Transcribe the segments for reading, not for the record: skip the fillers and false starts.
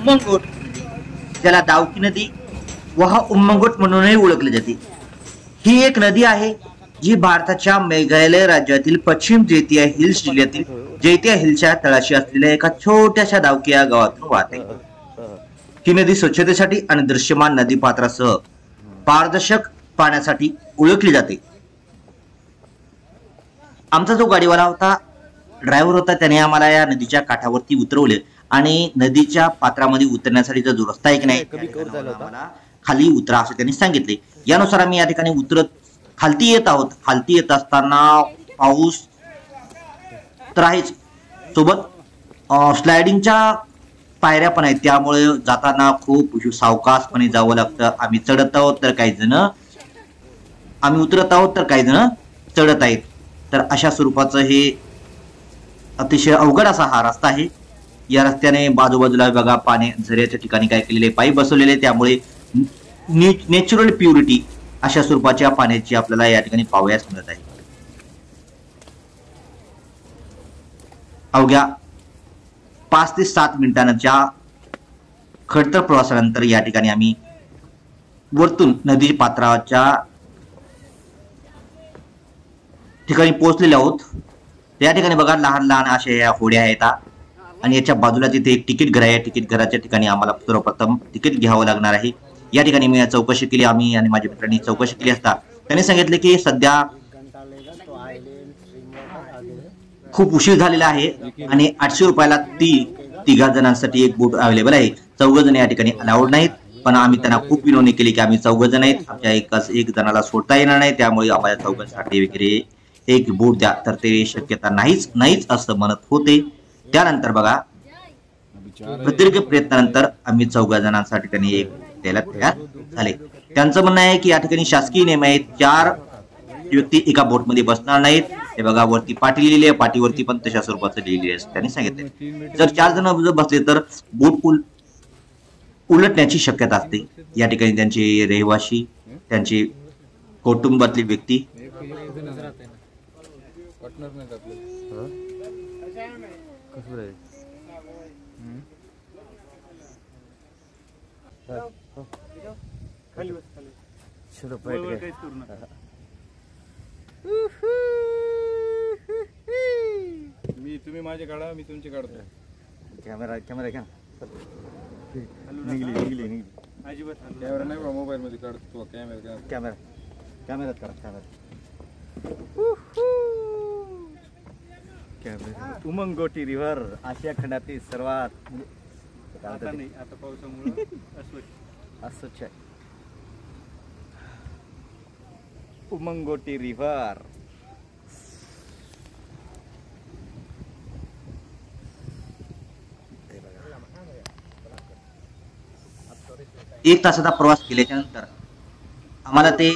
उम्मंगोट, ज्याला दावकी नदी व उम्मंगोट म्हणूनही ओळखली जाते, ही एक नदी आहे जी भारताच्या मेघालय राज्यातील पश्चिम जैतिया हिल्स जिल्ह्यातील जैतिया हिल्सच्या तळाशी असलेल्या एका छोट्याशा दावकी या गावातून वाहते. ही नदी स्वच्छतेसाठी आणि दृश्यमान नदीपात्रासह पारदर्शक पाण्यासाठी ओळखली जाते. आमचा जो गाडीवाला होता, ड्रायव्हर होता, त्याने आम्हाला या नदीच्या काठावरती उतरवले आणि नदीच्या पात्रामध्ये उतरण्यासाठीचा जो रस्ता आहे की नाही, आम्हाला खाली उतरा असे त्यांनी सांगितले. यानुसार आम्ही या ठिकाणी उतरत खालती येत आहोत. खालती येत असताना पाऊस तर आहेच, सोबत स्लायडिंगच्या पायऱ्या पण आहेत, त्यामुळे जाताना खूप सावकाशपणे जावं लागतं. आम्ही चढत आहोत तर काही जण, आम्ही उतरत आहोत तर काही जण चढत आहेत. तर अशा स्वरूपाचं हे अतिशय अवघड असा हा रस्ता आहे. या रस्त्याने बाजूबाजूला बघा पाणी झऱ्याच्या ठिकाणी काय केलेले पाईप बसवलेले, त्यामुळे नॅचरल प्युरिटी अशा स्वरूपाच्या पाण्याची आपल्याला या ठिकाणी पाहावयास मिळत आहे. अवघ्या 5 ते 7 मिनिटांच्या खडतर प्रवासानंतर या ठिकाणी आम्ही वरतून नदी पात्राच्या ठिकाणी पोहोचलेले आहोत. या ठिकाणी बघा लहान लहान अशा या होड्या आहेत आणि याच्या बाजूला तिथे एक तिकीट घर आहे. तिकीट घराच्या ठिकाणी आम्हाला सर्वप्रथम तिकीट घ्यावं लागणार आहे. या ठिकाणी मी चौकशी केली, आम्ही आणि माझ्या मित्रांनी चौकशी केली असता त्यांनी सांगितले की सध्या खूप उशीर झालेला आहे आणि 800 रुपयाला तिघा जणांसाठी एक बोट अवेलेबल आहे. 4 जण या ठिकाणी अलाउड नाहीत, पण आम्ही त्यांना खूप विनवणी केली की आम्ही 4 जण आहेत, आमच्या एक जणाला सोडता येणार नाही, त्यामुळे आम्हाला 4 जणांसाठी वगैरे एक बोट द्या. तर ते शक्यता नाहीच असं म्हणत होते. त्यानंतर बघा प्रदीर्घ प्रयत्नानंतर आम्ही 4 जणांसाठी त्यांनी एक द्यायला तयार झाले. त्यांचं म्हणणं आहे की या ठिकाणी शासकीय नियम आहेत, 4 व्यक्ती एका बोटमध्ये बसणार नाहीत. हे बघा वरती पाटी लिहिलेली आहे, पाटीवरती पण तशा स्वरूपाचं लिहिलेली आहे त्यांनी सांगितले. जर 4 जण बसले तर बोट उलटण्याची शक्यता असते. या ठिकाणी त्यांचे रहिवासी, त्यांचे कुटुंबातली व्यक्ती तुम्ही माझे काढा, मी तुमचे काढतो. कॅमेरा घ्या. निघली अजिबात कॅमेरा नाही बा, मोबाईल मध्ये काढतो. कॅमेरात करा. उमंगोटी रिव्हर आशिया खंडातील सर्वात आता पावसामुळे अस्वच्छ उमंगोटी रिव्हर. 1 तासाचा प्रवास केल्याच्या नंतर आम्हाला ते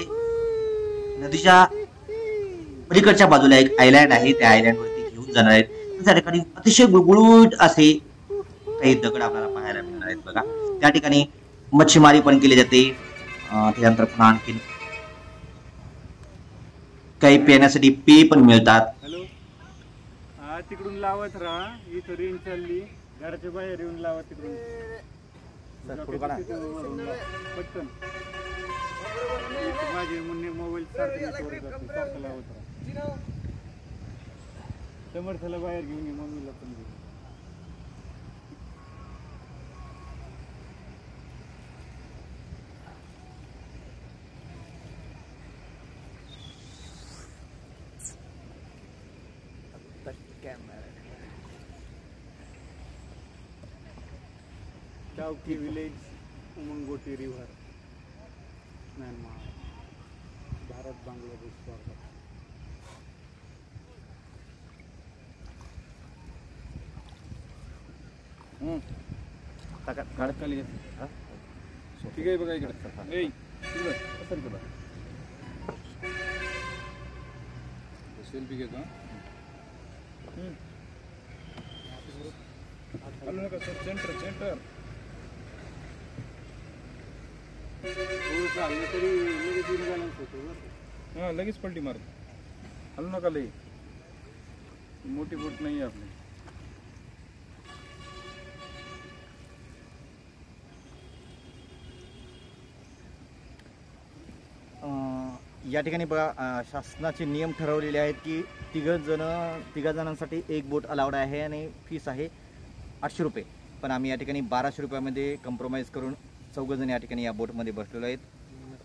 नदीच्या पलीकडच्या बाजूला एक आयलँड आहे, त्या आयलँड वरती घेऊन जाणार आहेत. त्या ठिकाणी अतिशय गुळगुळीत असे काही दगड आपल्याला पाहायला मिळणार आहेत. बघा त्या ठिकाणी मच्छीमारी पण केली जाते. त्यानंतर पुन्हा आणखी काही पिण्यासाठी पेय पण मिळतात. हॅलो, तिकडून लावत राहा, इथं रेंज चालली, घराच्या बाहेर येऊन लावा तिकडून पटकन. माझे मुन्ने मोबाईल सारखं लावत राहा. समर्थाला बाहेर घेऊन ये, मम्मीला पण घेऊन. Dawki village, Umngot river, Myanmar, Bharat Bangladesh border. खाली ठीक आहे बघा इकडे. सेल्फी घेतो. सेंटर लगेच पलटी मारतो. हलू नका लई, मोठी बोट नाही आपली. या ठिकाणी बघा शासनाचे नियम ठरवलेले आहेत की तिघा जणांसाठी एक बोट अलाउड आहे आणि फीस आहे 800 रुपये. पण आम्ही या ठिकाणी 1200 रुपयामध्ये कम्प्रोमाइज करून 4 जण या ठिकाणी या बोटमध्ये बसलेलो आहेत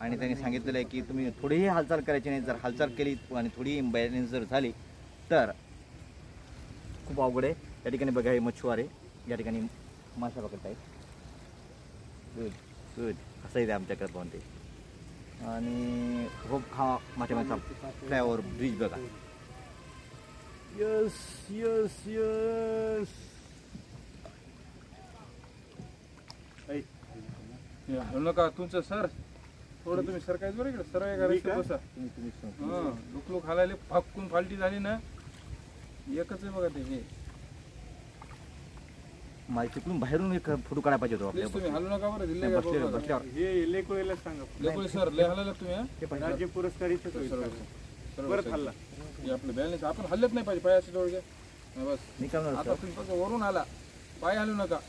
आणि त्यांनी सांगितलेलं आहे की तुम्ही थोडीही हालचाल करायची नाही. जर हालचाल केली आणि थोडी इम्बॅलन्स जर झाली तर खूप अवघड आहे. या ठिकाणी बघा हे मच्छुवारे या ठिकाणी मासा पकडत आहेत. गुड असं आहे आमच्याकडे पण ते. आणि खूप हा माथेमाचा फ्लायओव्हर ब्रिज बघा. यस यस यस नका तुमचं सर थोडं तुम्ही सर काय बरं इकडे सर करायचं बसा. लुक हालायला फाकून फालटी झाली ना एकच आहे बघा ते. हे माझ्या तिकडून बाहेरून एक फोटो काढायला पाहिजे होतो आपल्याला. तुम्ही हलू नका बरं. दिल्ली बसल्यावर हे लेकोळीला सांगा. लेकोळी सर लय हलायला तुम्ही राज्य पुरस्कार इथं परत हल्ला. हे आपलं बॅलन्स आपण हल्लत नाही पाहिजे पायाचे डोळे बस. मी काय आता तुम्ही फक्त वरून आला पाय हलू नका.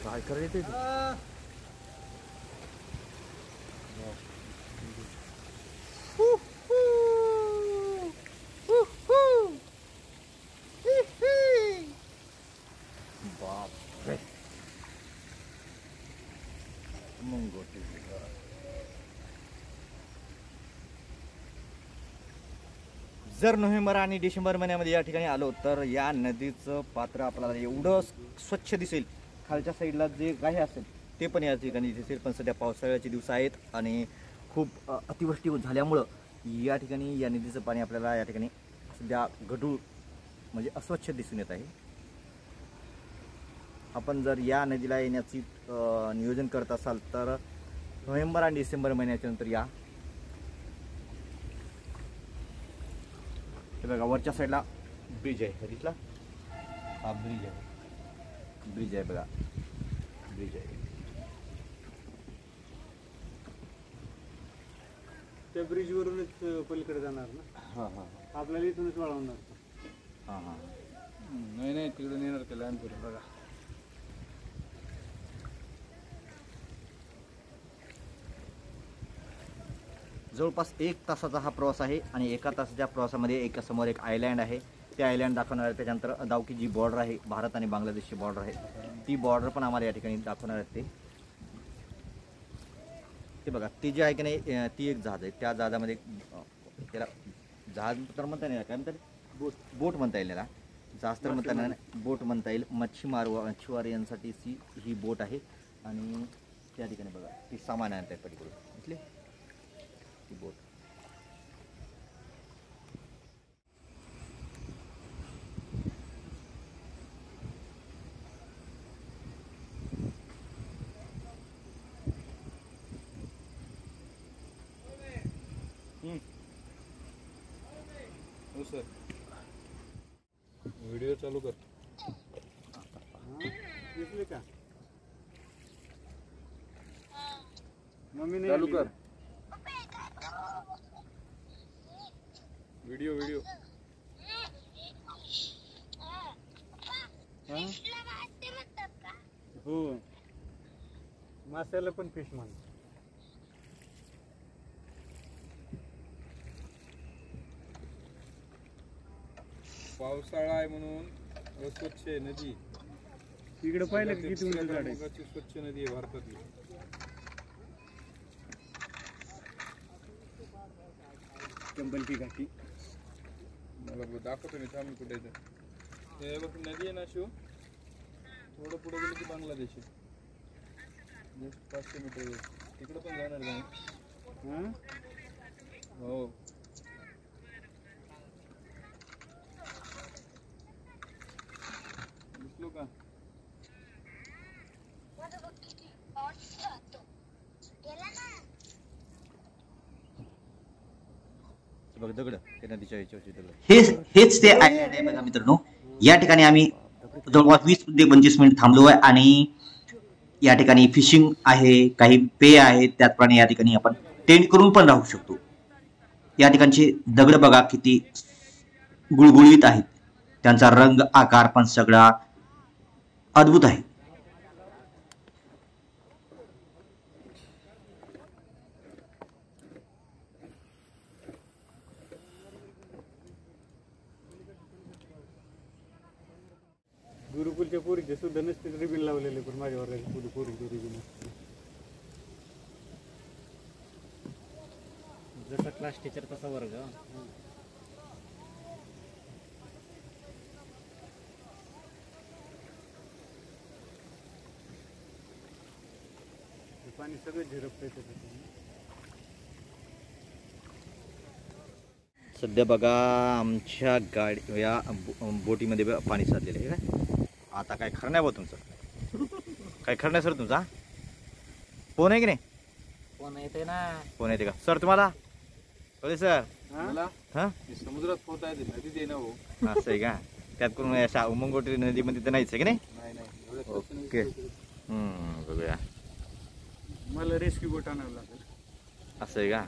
काय करायचं बापरे. जर नोव्हेंबर आणि डिसेंबर महिन्यामध्ये या ठिकाणी आलो तर या नदीचं पात्र आपल्याला एवढं स्वच्छ दिसेल. खालच्या साईडला जे काही असेल ते पण या ठिकाणी दिसेल. पण सध्या पावसाळ्याचे दिवस आहेत आणि खूप अतिवृष्टी झाल्यामुळं या ठिकाणी या नदीचं पाणी आपल्याला या ठिकाणी सध्या गढूळ म्हणजे अस्वच्छ दिसून येत आहे. आपण जर या नदीला येण्याची नियोजन करत असाल तर नोव्हेंबर आणि डिसेंबर महिन्याच्या नंतर या. हे बघा वरच्या साईडला ब्रिज आहे. दिसला हा ब्रिज आहे. ब्रिज आहे बघा ब्रिज आहे. त्या ब्रिज वरूनच पलीकडे जाणार ना. हां हां आपल्याला इथूनच वळवणार. हां हां नाही नाही तिकडे नेणार का लहानपुरी बघा. जवळपास 1 तासाचा हा प्रवास आहे आणि 1 तासाच्या प्रवासामध्ये एका समोर एक आयलँड आहे. ते आयलँड दाखवणार आहे. त्याच्यानंतर दावकी जी बॉर्डर आहे भारत आणि बांगलादेशची बॉर्डर आहे ती बॉर्डर पण आम्हाला या ठिकाणी दाखवणार आहेत. ते बघा ते जे आहे की नाही ती एक जहाज आहे. त्या जहाजामध्ये त्याला जहाज तर म्हणता येईल काय म्हणतात बोट म्हणता येईल. त्याला जहाज तर म्हणता येईल बोट म्हणता येईल. मच्छीमार ही बोट आहे आणि त्या ठिकाणी बघा ती सामान आणत आहेत पलीकडून दिसले ती बोट. हो सर व्हिडिओ चालू कर. दिसले का मम्मी चालू कर व्हिडिओ. हो माशाला पण फिश म्हणतात. पावसाळा आहे म्हणून अस्वच्छ आहे नदी. तिकडे पाहिलं की किती उंच झाड आहे. स्वच्छ नदी आहे भारतातली. चंबलची घाटी मला दाखवतो मी. थांब कुठे हे बघ नदी आहे ना शिव. थोडं पुढे गेलं की बांगलादेश आहे. जस्ट 500 मीटर तिकडे पण जाणार नाही. हो दिसलो का. हेच ते आयलँड आहे बघा मित्रांनो. या ठिकाणी आम्ही जवळपास 20 ते 25 मिनिट थांबलो आहे आणि या ठिकाणी फिशिंग आहे. काही पे आहेत. त्याचप्रमाणे या ठिकाणी आपण टेंट करून पण राहू शकतो. या ठिकाणचे दगड बघा किती गुळगुळीत आहेत. त्यांचा रंग आकार पण सगळा अद्भुत आहे. गुरुकुलच्या पोरीचे सुद्धा नसते रिबीन लावलेले, पण माझ्या वर्गाची पोरीचे रिबीन असते. जसा क्लास टीचर तसा वर्ग. पाणी सगळं झिरपतंय त्याच्यातून. सध्या बघा आमच्या गाडी या बोटीमध्ये पाणी साचलेलं आहे काय. आता काय खरं नाही बा तुमचं, काय खरं नाही सर तुमचा. फोन आहे की नाही? फोन येते ना. फोन येते का सर तुम्हाला? कळे सर. मला हां समुद्रात पोहता येते, नदीत येणं हो. असं आहे का? त्यात करून अशा उमंगोटी नदीमध्ये तर नाहीच आहे की नाही? नाही ओके. बघूया. मला रेस्क्यू बोट आणावं लागेल. असं आहे का?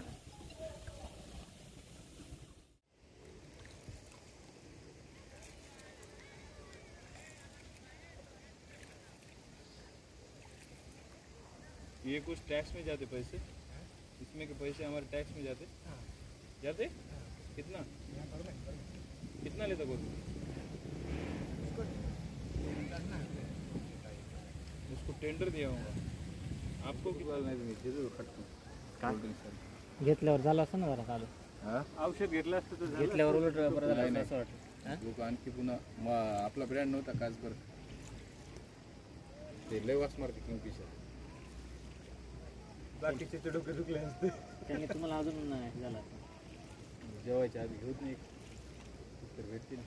ये कुछ टैक्स में जाते पैसे, इसमें के पैसे हमारे टैक्स में जाते जाते कितना कितना लेता बोल? उसको टेंडर दिया होगा आपको कितना नहीं जरूर खटका घेतल्यावर झालं असं ना जरा चालू. औषध घेतलं असतं तर झालं. घेतल्यावर उलट बरं झालं असं वाटतं. लोक आणखी पुन्हा आपला ब्रँड नव्हता काचबर, ते लय वास मारते किंगफिशर. बाकीचे ते डोके दुखले असते. त्यांनी तुम्हाला अजून नाही झालं. जेवायच्या आधी घेऊत नाही तर भेटते ना.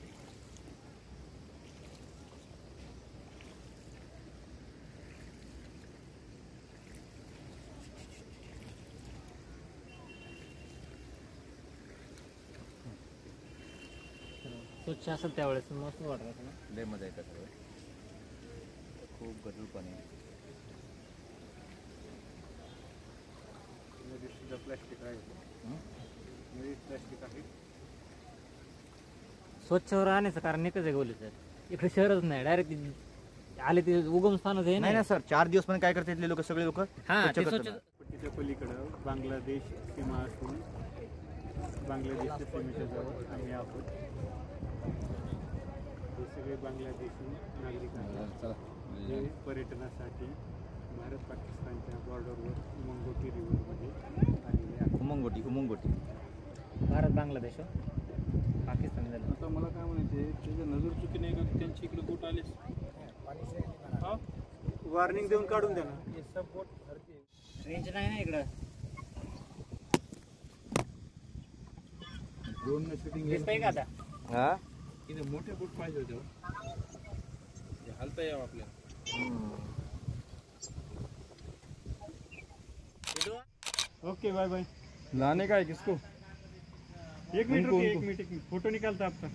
स्वच्छ असेल त्यावेळेस मस्त वाटत ना. लय मजा येतात सगळं. खूप गढूळ पाणी आहे. प्लास्टिक आहे, प्लास्टिक आहे. स्वच्छ राहण्याचं कारण एकच आहे गोलीचं, इकडे शहरच नाही, डायरेक्ट आले ते उगम स्थानच आहे नाही ना सर, 4 दिवस पण काय करतात लोक, सगळे लोक हा ते स्वच्छ. पट्टीच्या पलीकडं बांगलादेश सीमा असून बांगलादेशच्या सीमेच्या जवळ आम्ही आहोत. हे सगळे बांगलादेशी नागरिक आहेत जे पर्यटनासाठी भारत पाकिस्तानच्या बॉर्डरवर उमंगोटी रिव्हरमध्ये आलेले आहेत. उमंगोटी भारत बांगलादेश पाकिस्तान झालं. आता मला काय म्हणायचे, त्याचं नजर चुकी नाही का त्यांची इकडे बोट आलीच. वॉर्निंग देऊन काढून द्या ना. रेंज नाही ना इकडं. ड्रोन शूटिंग दिसतंय का आता? हा इथे मोठे बोट पाहिजे होते, हलता यावं आपल्याला. Okay bye bye. लाने का है किसको? एक मिनट रुकिए, एक मिनट फोटो निकालता आपका.